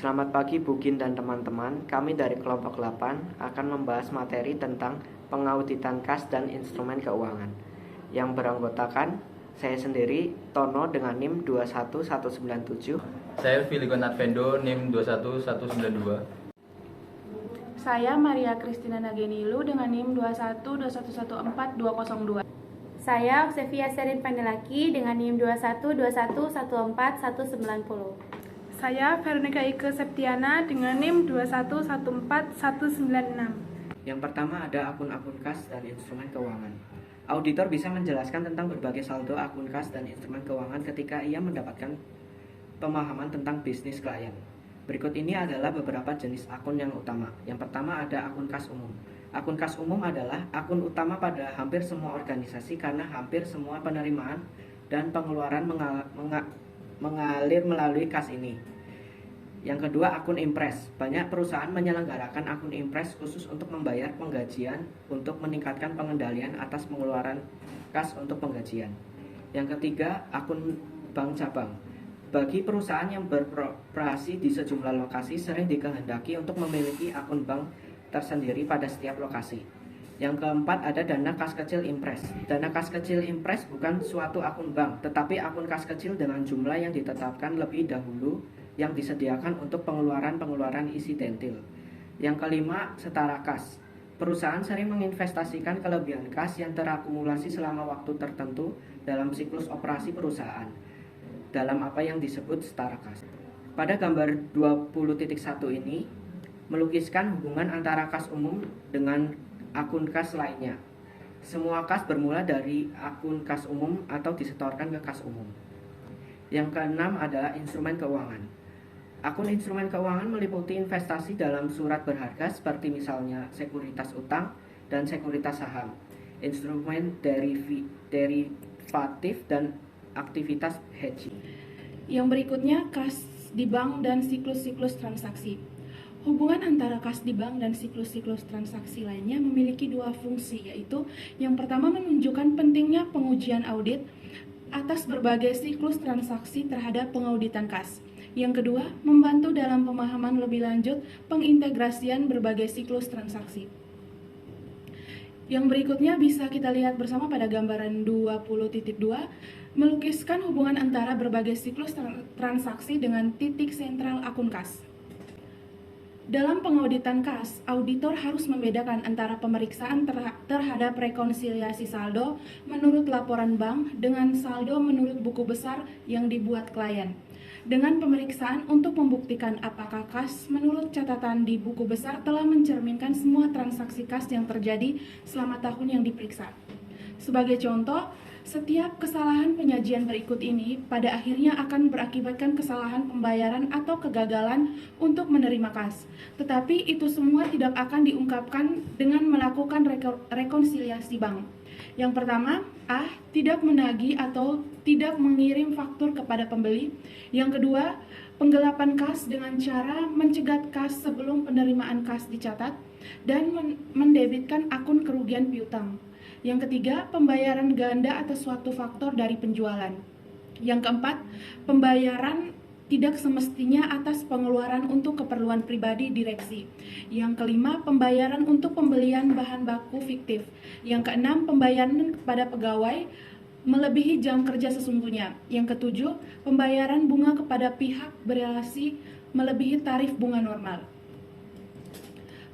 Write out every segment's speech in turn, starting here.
Selamat pagi Bugin dan teman-teman, kami dari kelompok 8 akan membahas materi tentang pengauditan kas dan instrumen keuangan yang beranggotakan saya sendiri, Tono dengan NIM 21197. Saya Filigon Advendo, NIM 21192. Saya Maria Kristina Nagenilu dengan NIM 212114202. Saya Oksevia Serin Pandelaki dengan NIM 212114190. Saya Veronica Ike Septiana dengan NIM 2114196. Yang pertama ada akun-akun kas dan instrumen keuangan. Auditor bisa menjelaskan tentang berbagai saldo akun kas dan instrumen keuangan ketika ia mendapatkan pemahaman tentang bisnis klien. Berikut ini adalah beberapa jenis akun yang utama. Yang pertama ada akun kas umum. Akun kas umum adalah akun utama pada hampir semua organisasi karena hampir semua penerimaan dan pengeluaran mengalir melalui kas ini. Yang kedua, akun impres. Banyak perusahaan menyelenggarakan akun impres khusus untuk membayar penggajian untuk meningkatkan pengendalian atas pengeluaran kas untuk penggajian. Yang ketiga, akun bank cabang. Bagi perusahaan yang beroperasi di sejumlah lokasi, sering dikehendaki untuk memiliki akun bank tersendiri pada setiap lokasi. Yang keempat ada dana kas kecil impres. Dana kas kecil impres bukan suatu akun bank, tetapi akun kas kecil dengan jumlah yang ditetapkan lebih dahulu yang disediakan untuk pengeluaran-pengeluaran insidentil. Yang kelima, setara kas. Perusahaan sering menginvestasikan kelebihan kas yang terakumulasi selama waktu tertentu dalam siklus operasi perusahaan, dalam apa yang disebut setara kas. Pada gambar 20.1 ini melukiskan hubungan antara kas umum dengan akun kas lainnya. Semua kas bermula dari akun kas umum atau disetorkan ke kas umum. Yang keenam adalah instrumen keuangan. Akun instrumen keuangan meliputi investasi dalam surat berharga seperti misalnya sekuritas utang dan sekuritas saham, instrumen derivatif dan aktivitas hedging. Yang berikutnya, kas di bank dan siklus-siklus transaksi. Hubungan antara kas di bank dan siklus-siklus transaksi lainnya memiliki dua fungsi, yaitu yang pertama menunjukkan pentingnya pengujian audit atas berbagai siklus transaksi terhadap pengauditan kas. Yang kedua, membantu dalam pemahaman lebih lanjut pengintegrasian berbagai siklus transaksi. Yang berikutnya bisa kita lihat bersama pada gambaran 20.2, melukiskan hubungan antara berbagai siklus transaksi dengan titik sentral akun kas. Dalam pengauditan kas, auditor harus membedakan antara pemeriksaan terhadap rekonsiliasi saldo menurut laporan bank dengan saldo menurut buku besar yang dibuat klien, dengan pemeriksaan untuk membuktikan apakah kas menurut catatan di buku besar telah mencerminkan semua transaksi kas yang terjadi selama tahun yang diperiksa. Sebagai contoh, setiap kesalahan penyajian berikut ini pada akhirnya akan berakibatkan kesalahan pembayaran atau kegagalan untuk menerima kas. Tetapi itu semua tidak akan diungkapkan dengan melakukan rekonsiliasi bank. Yang pertama, A. Tidak menagih atau tidak mengirim faktur kepada pembeli. Yang kedua, penggelapan kas dengan cara mencegat kas sebelum penerimaan kas dicatat dan mendebitkan akun kerugian piutang. Yang ketiga, pembayaran ganda atas suatu faktor dari penjualan. Yang keempat, pembayaran tidak semestinya atas pengeluaran untuk keperluan pribadi direksi. Yang kelima, pembayaran untuk pembelian bahan baku fiktif. Yang keenam, pembayaran kepada pegawai melebihi jam kerja sesungguhnya. Yang ketujuh, pembayaran bunga kepada pihak berelasi melebihi tarif bunga normal.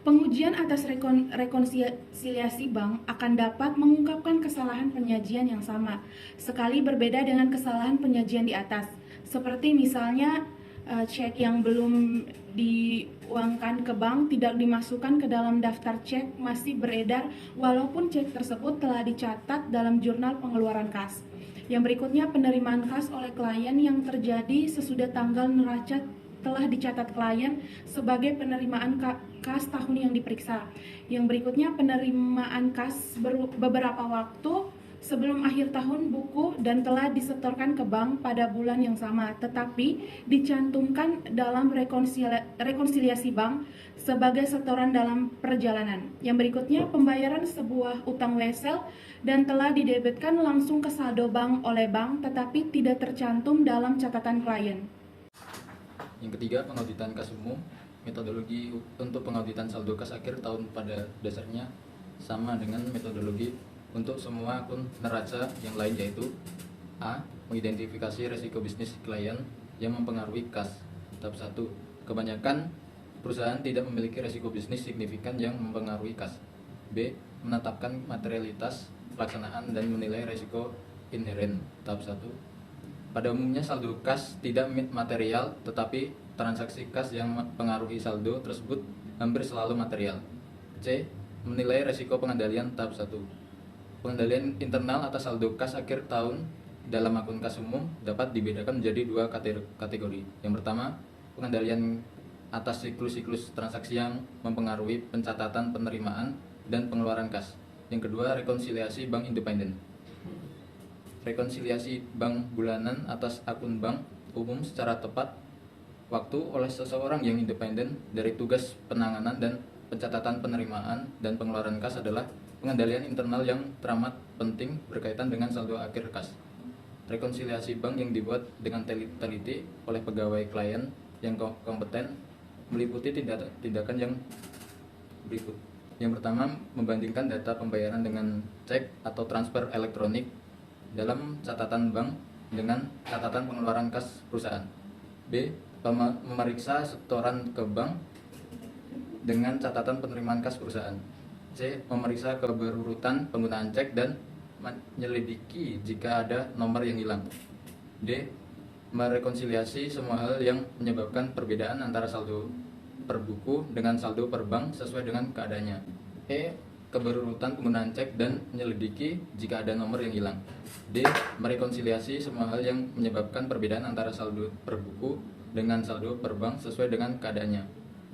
Pengujian atas rekonsiliasi bank akan dapat mengungkapkan kesalahan penyajian yang sama, sekali berbeda dengan kesalahan penyajian di atas. Seperti misalnya cek yang belum diuangkan ke bank tidak dimasukkan ke dalam daftar cek masih beredar walaupun cek tersebut telah dicatat dalam jurnal pengeluaran kas. Yang berikutnya, penerimaan kas oleh klien yang terjadi sesudah tanggal neraca telah dicatat klien sebagai penerimaan kas tahun yang diperiksa. Yang berikutnya, penerimaan kas beberapa waktu sebelum akhir tahun buku dan telah disetorkan ke bank pada bulan yang sama, tetapi dicantumkan dalam rekonsiliasi bank sebagai setoran dalam perjalanan. Yang berikutnya, pembayaran sebuah utang wesel dan telah didebitkan langsung ke saldo bank oleh bank, tetapi tidak tercantum dalam catatan klien. Yang ketiga, pengauditan kas umum. Metodologi untuk pengauditan saldo kas akhir tahun pada dasarnya sama dengan metodologi untuk semua akun neraca yang lain, yaitu A. Mengidentifikasi resiko bisnis klien yang mempengaruhi kas. Tahap 1. Kebanyakan perusahaan tidak memiliki resiko bisnis signifikan yang mempengaruhi kas. B. Menetapkan materialitas pelaksanaan dan menilai resiko inheren. Tahap 1. Pada umumnya saldo kas tidak material, tetapi transaksi kas yang mempengaruhi saldo tersebut hampir selalu material. C. Menilai resiko pengendalian. Tahap 1. Pengendalian internal atas saldo kas akhir tahun dalam akun kas umum dapat dibedakan menjadi dua kategori. Yang pertama, pengendalian atas siklus-siklus transaksi yang mempengaruhi pencatatan penerimaan dan pengeluaran kas. Yang kedua, rekonsiliasi bank independen. Rekonsiliasi bank bulanan atas akun bank umum secara tepat waktu oleh seseorang yang independen dari tugas penanganan dan pencatatan penerimaan dan pengeluaran kas adalah pengendalian internal yang teramat penting berkaitan dengan saldo akhir kas. Rekonsiliasi bank yang dibuat dengan teliti oleh pegawai klien yang kompeten meliputi tindakan yang berikut. Yang pertama, membandingkan data pembayaran dengan cek atau transfer elektronik dalam catatan bank dengan catatan pengeluaran kas perusahaan. B. Memeriksa setoran ke bank dengan catatan penerimaan kas perusahaan. C. Memeriksa keberurutan penggunaan cek dan menyelidiki jika ada nomor yang hilang. D. Merekonsiliasi semua hal yang menyebabkan perbedaan antara saldo per buku dengan saldo per bank sesuai dengan keadaannya. E. Keberurutan penggunaan cek dan menyelidiki jika ada nomor yang hilang. D. Merekonsiliasi semua hal yang menyebabkan perbedaan antara saldo per buku dengan saldo per bank sesuai dengan keadaannya.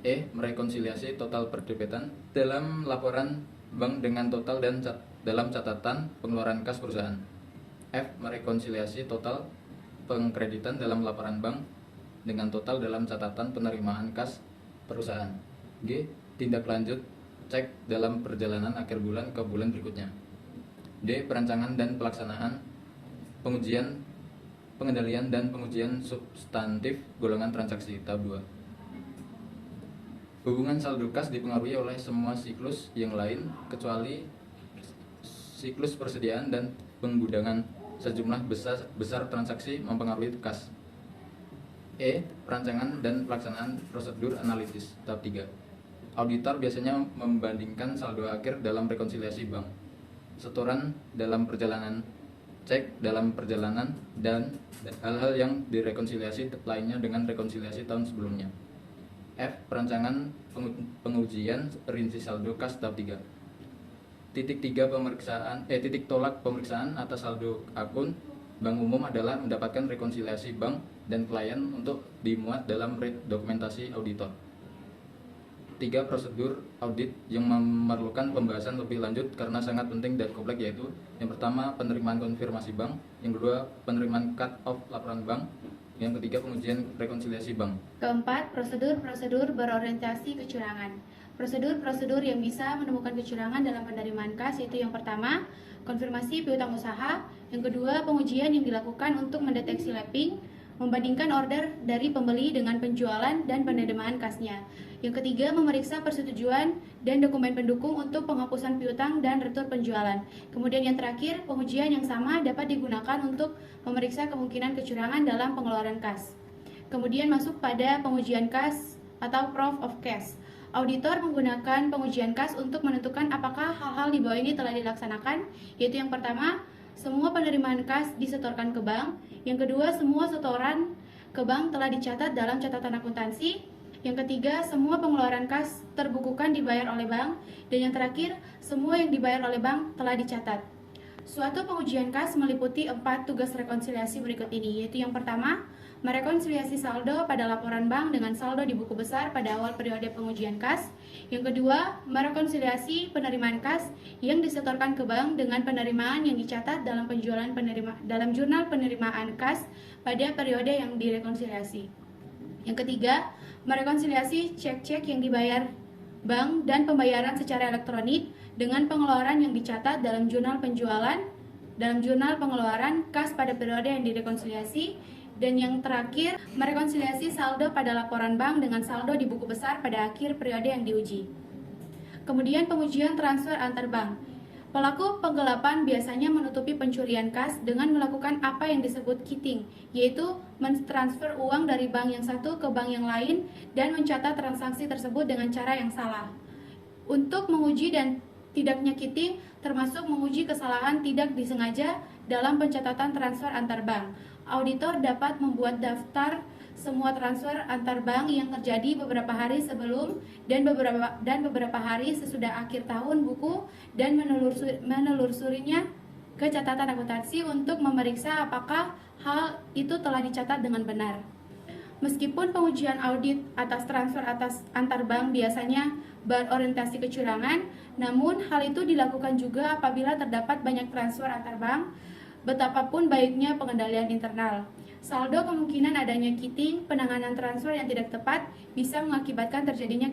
E. Merekonsiliasi total perdebitan dalam laporan bank dengan total dan dalam catatan pengeluaran kas perusahaan. F. Merekonsiliasi total pengkreditan dalam laporan bank dengan total dalam catatan penerimaan kas perusahaan. G. Tindak lanjut cek dalam perjalanan akhir bulan ke bulan berikutnya. D. Perancangan dan pelaksanaan pengujian, pengendalian dan pengujian substantif golongan transaksi. Tahap 2. Hubungan saldo kas dipengaruhi oleh semua siklus yang lain kecuali siklus persediaan dan penggudangan. Sejumlah besar transaksi mempengaruhi kas. E. Perancangan dan pelaksanaan prosedur analitis. Tahap 3. Auditor biasanya membandingkan saldo akhir dalam rekonsiliasi bank, setoran dalam perjalanan, cek dalam perjalanan, dan hal-hal yang direkonsiliasi lainnya dengan rekonsiliasi tahun sebelumnya. F. Perancangan pengujian rinci saldo kas. Tahap 3. Titik tolak pemeriksaan atas saldo akun bank umum adalah mendapatkan rekonsiliasi bank dan klien untuk dimuat dalam dokumentasi auditor. 3. Prosedur audit yang memerlukan pembahasan lebih lanjut karena sangat penting dan kompleks, yaitu yang pertama, penerimaan konfirmasi bank, yang kedua, penerimaan cut off laporan bank, yang ketiga, pengujian rekonsiliasi bank. Keempat, prosedur-prosedur berorientasi kecurangan. Prosedur-prosedur yang bisa menemukan kecurangan dalam penerimaan kas yaitu yang pertama, konfirmasi piutang usaha, yang kedua, pengujian yang dilakukan untuk mendeteksi lapping, membandingkan order dari pembeli dengan penjualan dan penerimaan kasnya. Yang ketiga, memeriksa persetujuan dan dokumen pendukung untuk penghapusan piutang dan retur penjualan. Kemudian yang terakhir, pengujian yang sama dapat digunakan untuk memeriksa kemungkinan kecurangan dalam pengeluaran kas. Kemudian masuk pada pengujian kas atau proof of cash. Auditor menggunakan pengujian kas untuk menentukan apakah hal-hal di bawah ini telah dilaksanakan, yaitu yang pertama, semua penerimaan kas disetorkan ke bank. Yang kedua, semua setoran ke bank telah dicatat dalam catatan akuntansi. Yang ketiga, semua pengeluaran kas terbukukan dibayar oleh bank. Dan yang terakhir, semua yang dibayar oleh bank telah dicatat. Suatu pengujian kas meliputi 4 tugas rekonsiliasi berikut ini, yaitu yang pertama, merekonsiliasi saldo pada laporan bank dengan saldo di buku besar pada awal periode pengujian kas. Yang kedua, merekonsiliasi penerimaan kas yang disetorkan ke bank dengan penerimaan yang dicatat dalam dalam jurnal penerimaan kas pada periode yang direkonsiliasi. Yang ketiga, merekonsiliasi cek-cek yang dibayar bank dan pembayaran secara elektronik dengan pengeluaran yang dicatat dalam jurnal pengeluaran kas pada periode yang direkonsiliasi. Dan yang terakhir, merekonsiliasi saldo pada laporan bank dengan saldo di buku besar pada akhir periode yang diuji. Kemudian pengujian transfer antar bank. Pelaku penggelapan biasanya menutupi pencurian kas dengan melakukan apa yang disebut cheating, yaitu mentransfer uang dari bank yang satu ke bank yang lain dan mencatat transaksi tersebut dengan cara yang salah. Untuk menguji dan tidaknya cheating, termasuk menguji kesalahan tidak disengaja dalam pencatatan transfer antar bank. Auditor dapat membuat daftar semua transfer antar bank yang terjadi beberapa hari sebelum dan beberapa hari sesudah akhir tahun buku dan menelusurinya ke catatan akuntansi untuk memeriksa apakah hal itu telah dicatat dengan benar. Meskipun pengujian audit atas transfer antar bank biasanya berorientasi kecurangan, namun hal itu dilakukan juga apabila terdapat banyak transfer antar bank, betapapun baiknya pengendalian internal. Saldo kemungkinan adanya cheating, penanganan transfer yang tidak tepat bisa mengakibatkan terjadinya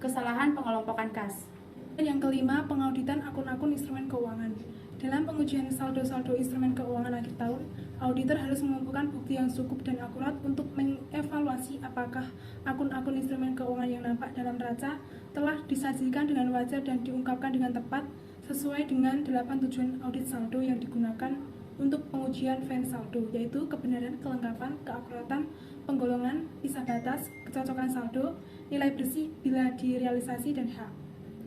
kesalahan pengelompokan kas. Yang kelima, pengauditan akun-akun instrumen keuangan. Dalam pengujian saldo-saldo instrumen keuangan akhir tahun, auditor harus mengumpulkan bukti yang cukup dan akurat untuk mengevaluasi apakah akun-akun instrumen keuangan yang nampak dalam neraca telah disajikan dengan wajar dan diungkapkan dengan tepat sesuai dengan 8 tujuan audit saldo yang digunakan untuk pengujian VAN saldo, yaitu kebenaran, kelengkapan, keakuratan, penggolongan, pisah batas, kecocokan saldo, nilai bersih bila direalisasi, dan hak.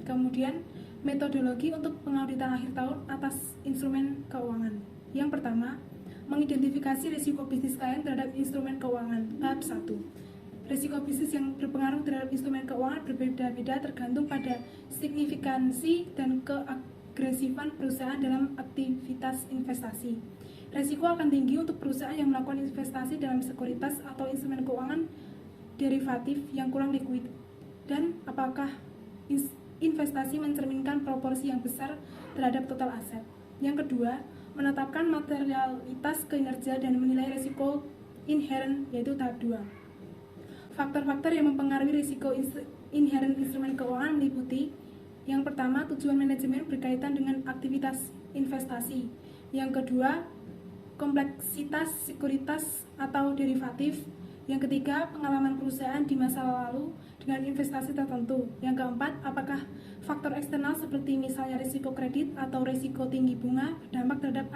Kemudian, metodologi untuk pengauditan akhir tahun atas instrumen keuangan. Yang pertama, mengidentifikasi risiko bisnis klien terhadap instrumen keuangan. Tahap 1. Risiko bisnis yang berpengaruh terhadap instrumen keuangan berbeda-beda tergantung pada signifikansi dan keagresifan perusahaan dalam aktivitas investasi. Risiko akan tinggi untuk perusahaan yang melakukan investasi dalam sekuritas atau instrumen keuangan derivatif yang kurang likuid, dan apakah investasi mencerminkan proporsi yang besar terhadap total aset. Yang kedua, menetapkan materialitas kinerja dan menilai risiko inherent, yaitu tahap 2. Faktor-faktor yang mempengaruhi risiko inherent instrumen keuangan meliputi: yang pertama, tujuan manajemen berkaitan dengan aktivitas investasi. Yang kedua, kompleksitas sekuritas atau derivatif. Yang ketiga, pengalaman perusahaan di masa lalu dengan investasi tertentu. Yang keempat, apakah faktor eksternal seperti misalnya risiko kredit atau risiko tinggi bunga berdampak terhadap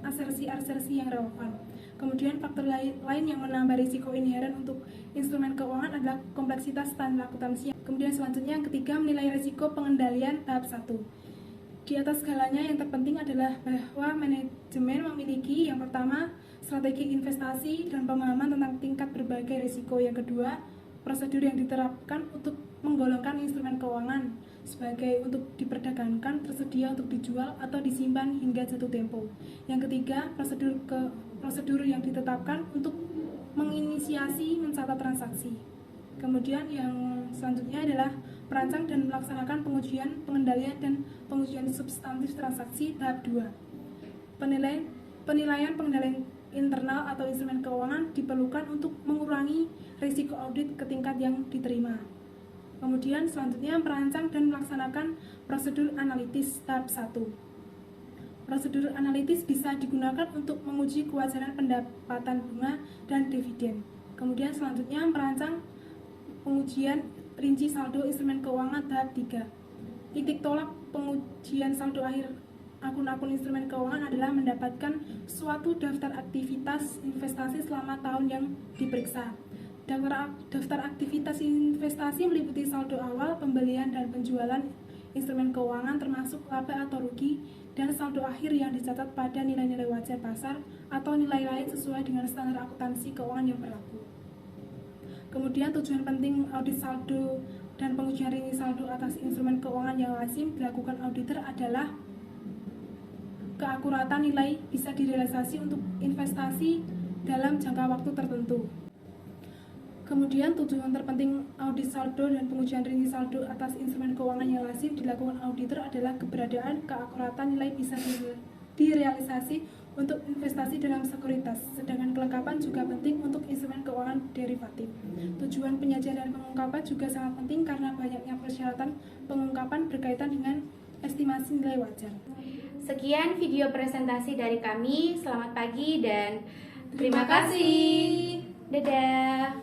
asersi-asersi yang relevan. Kemudian faktor lain yang menambah risiko inheren untuk instrumen keuangan adalah kompleksitas standar akuntansi. Kemudian selanjutnya yang ketiga, menilai risiko pengendalian tahap 1. Di atas segalanya yang terpenting adalah bahwa manajemen memiliki yang pertama, strategi investasi dan pemahaman tentang tingkat berbagai risiko. Yang kedua, prosedur yang diterapkan untuk menggolongkan instrumen keuangan sebagai untuk diperdagangkan, tersedia untuk dijual atau disimpan hingga jatuh tempo. Yang ketiga, prosedur yang ditetapkan untuk menginisiasi mencatat transaksi. Kemudian yang selanjutnya adalah merancang dan melaksanakan pengujian, pengendalian, dan pengujian substantif transaksi tahap 2. Penilaian pengendalian internal atau instrumen keuangan diperlukan untuk mengurangi risiko audit ke tingkat yang diterima. Kemudian selanjutnya merancang dan melaksanakan prosedur analitis tahap 1. Prosedur analitis bisa digunakan untuk menguji kewajaran pendapatan bunga dan dividen. Kemudian selanjutnya merancang pengujian rinci saldo instrumen keuangan tahap 3. Titik tolak pengujian saldo akhir akun-akun instrumen keuangan adalah mendapatkan suatu daftar aktivitas investasi selama tahun yang diperiksa. Daftar aktivitas investasi meliputi saldo awal, pembelian dan penjualan instrumen keuangan termasuk laba atau rugi, dan saldo akhir yang dicatat pada nilai-nilai wajar pasar atau nilai lain sesuai dengan standar akuntansi keuangan yang berlaku. Kemudian tujuan penting audit saldo dan pengujian rinci saldo atas instrumen keuangan yang lazim dilakukan auditor adalah keakuratan nilai bisa direalisasi untuk investasi dalam jangka waktu tertentu. Kemudian tujuan terpenting audit saldo dan pengujian rinci saldo atas instrumen keuangan yang lazim dilakukan auditor adalah keberadaan keakuratan nilai bisa direalisasi untuk investasi dalam sekuritas, sedangkan kelengkapan juga penting untuk instrumen keuangan derivatif. Tujuan penyajian dan pengungkapan juga sangat penting karena banyaknya persyaratan pengungkapan berkaitan dengan estimasi nilai wajar. Sekian video presentasi dari kami. Selamat pagi dan Terima kasih. Dadah.